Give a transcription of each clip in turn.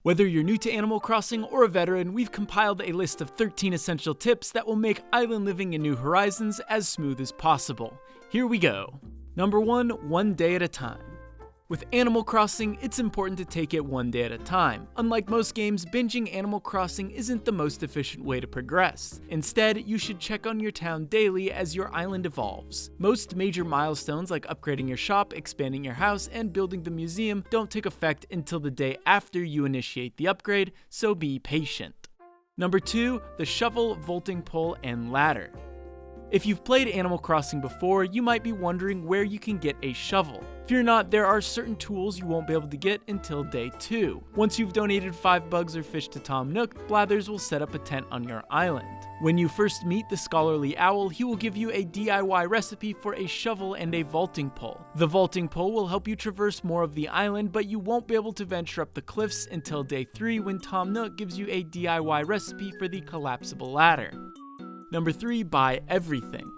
Whether you're new to Animal Crossing or a veteran, we've compiled a list of 13 essential tips that will make island living in New Horizons as smooth as possible. Here we go. Number 1, one day at a time. With Animal Crossing, it's important to take it one day at a time. Unlike most games, binging Animal Crossing isn't the most efficient way to progress. Instead, you should check on your town daily as your island evolves. Most major milestones like upgrading your shop, expanding your house, and building the museum don't take effect until the day after you initiate the upgrade, so be patient. Number 2, the shovel, vaulting pole, and ladder. If you've played Animal Crossing before, you might be wondering where you can get a shovel. Fear not, there are certain tools you won't be able to get until day 2. Once you've donated 5 bugs or fish to Tom Nook, Blathers will set up a tent on your island. When you first meet the Scholarly Owl, he will give you a DIY recipe for a shovel and a vaulting pole. The vaulting pole will help you traverse more of the island, but you won't be able to venture up the cliffs until day 3 when Tom Nook gives you a DIY recipe for the collapsible ladder. Number 3, buy everything.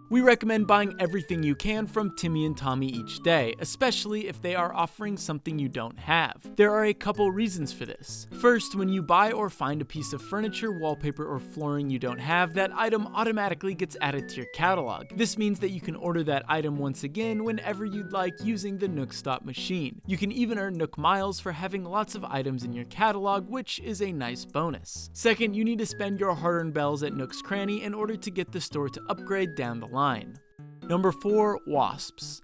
We recommend buying everything you can from Timmy and Tommy each day, especially if they are offering something you don't have. There are a couple reasons for this. First, when you buy or find a piece of furniture, wallpaper, or flooring you don't have, that item automatically gets added to your catalog. This means that you can order that item once again whenever you'd like using the Nook Stop machine. You can even earn Nook Miles for having lots of items in your catalog, which is a nice bonus. Second, you need to spend your hard-earned bells at Nook's Cranny in order to get the store to upgrade down the line. Number 4, WASPS.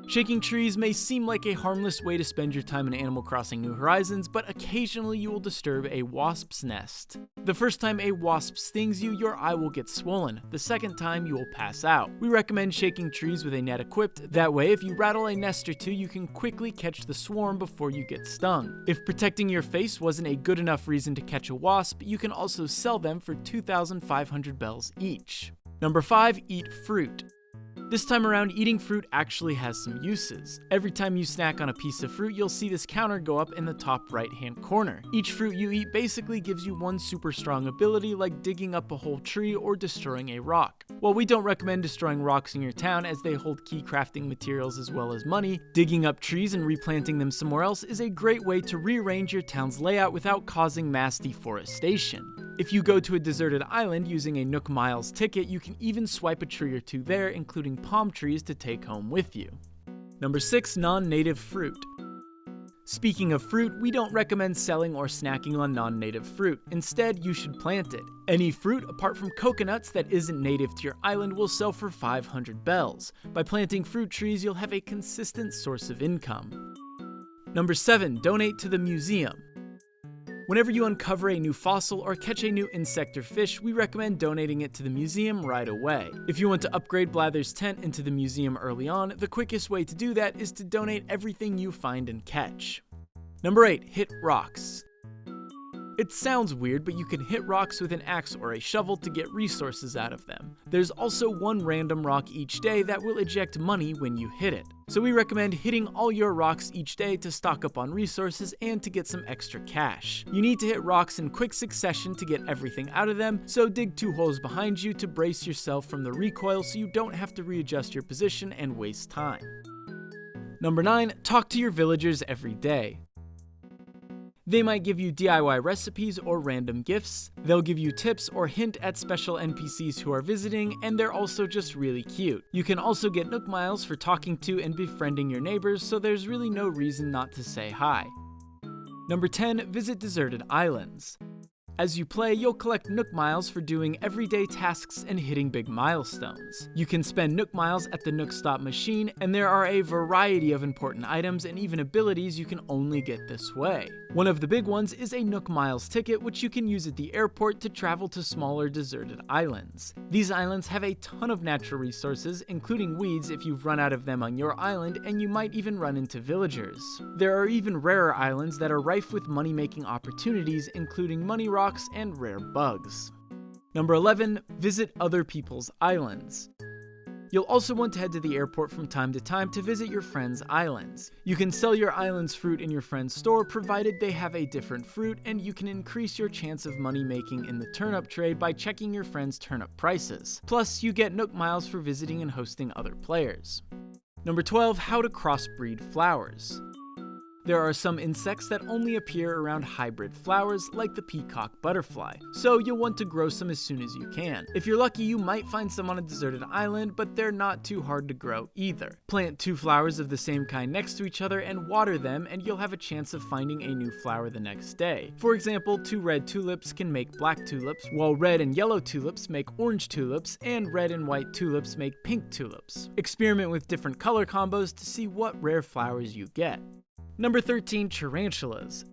Shaking trees may seem like a harmless way to spend your time in Animal Crossing New Horizons, but occasionally you will disturb a wasp's nest. The first time a wasp stings you, your eye will get swollen. The second time, you will pass out. We recommend shaking trees with a net equipped. That way, if you rattle a nest or two, you can quickly catch the swarm before you get stung. If protecting your face wasn't a good enough reason to catch a wasp, you can also sell them for 2,500 bells each. Number 5, eat fruit. This time around, eating fruit actually has some uses. Every time you snack on a piece of fruit, you'll see this counter go up in the top right-hand corner. Each fruit you eat basically gives you one super strong ability, like digging up a whole tree or destroying a rock. While we don't recommend destroying rocks in your town as they hold key crafting materials as well as money, digging up trees and replanting them somewhere else is a great way to rearrange your town's layout without causing mass deforestation. If you go to a deserted island using a Nook Miles ticket, you can even swipe a tree or two there, including palm trees to take home with you. Number 6, non-native fruit. Speaking of fruit, we don't recommend selling or snacking on non-native fruit. Instead, you should plant it. Any fruit, apart from coconuts, that isn't native to your island will sell for 500 bells. By planting fruit trees, you'll have a consistent source of income. Number 7, donate to the museum. Whenever you uncover a new fossil or catch a new insect or fish, we recommend donating it to the museum right away. If you want to upgrade Blather's tent into the museum early on, the quickest way to do that is to donate everything you find and catch. Number 8, hit rocks. It sounds weird, but you can hit rocks with an axe or a shovel to get resources out of them. There's also one random rock each day that will eject money when you hit it. So we recommend hitting all your rocks each day to stock up on resources and to get some extra cash. You need to hit rocks in quick succession to get everything out of them, so dig 2 holes behind you to brace yourself from the recoil so you don't have to readjust your position and waste time. Number 9, talk to your villagers every day. They might give you DIY recipes or random gifts, they'll give you tips or hint at special NPCs who are visiting, and they're also just really cute. You can also get Nook Miles for talking to and befriending your neighbors, so there's really no reason not to say hi. Number 10, visit deserted islands. As you play, you'll collect Nook Miles for doing everyday tasks and hitting big milestones. You can spend Nook Miles at the Nook Stop machine, and there are a variety of important items and even abilities you can only get this way. One of the big ones is a Nook Miles ticket, which you can use at the airport to travel to smaller deserted islands. These islands have a ton of natural resources, including weeds if you've run out of them on your island, and you might even run into villagers. There are even rarer islands that are rife with money-making opportunities, including money rocks and rare bugs. Number 11, visit other people's islands. You'll also want to head to the airport from time to time to visit your friends' islands. You can sell your island's fruit in your friend's store provided they have a different fruit, and you can increase your chance of money making in the turnip trade by checking your friend's turnip prices. Plus, you get Nook Miles for visiting and hosting other players. Number 12, how to crossbreed flowers. There are some insects that only appear around hybrid flowers like the peacock butterfly, so you'll want to grow some as soon as you can. If you're lucky, you might find some on a deserted island, but they're not too hard to grow either. Plant 2 flowers of the same kind next to each other and water them, and you'll have a chance of finding a new flower the next day. For example, 2 red tulips can make black tulips, while red and yellow tulips make orange tulips, and red and white tulips make pink tulips. Experiment with different color combos to see what rare flowers you get. Number 13, tarantulas.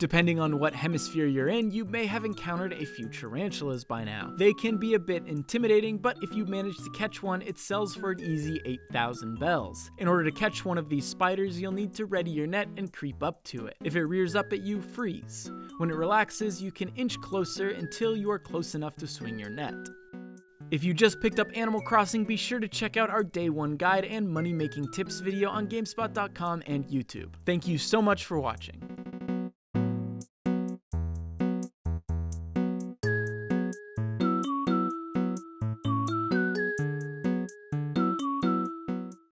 Depending on what hemisphere you're in, you may have encountered a few tarantulas by now. They can be a bit intimidating, but if you manage to catch one, it sells for an easy 8,000 bells. In order to catch one of these spiders, you'll need to ready your net and creep up to it. If it rears up at you, freeze. When it relaxes, you can inch closer until you are close enough to swing your net. If you just picked up Animal Crossing, be sure to check out our Day 1 guide and money-making tips video on GameSpot.com and YouTube. Thank you so much for watching.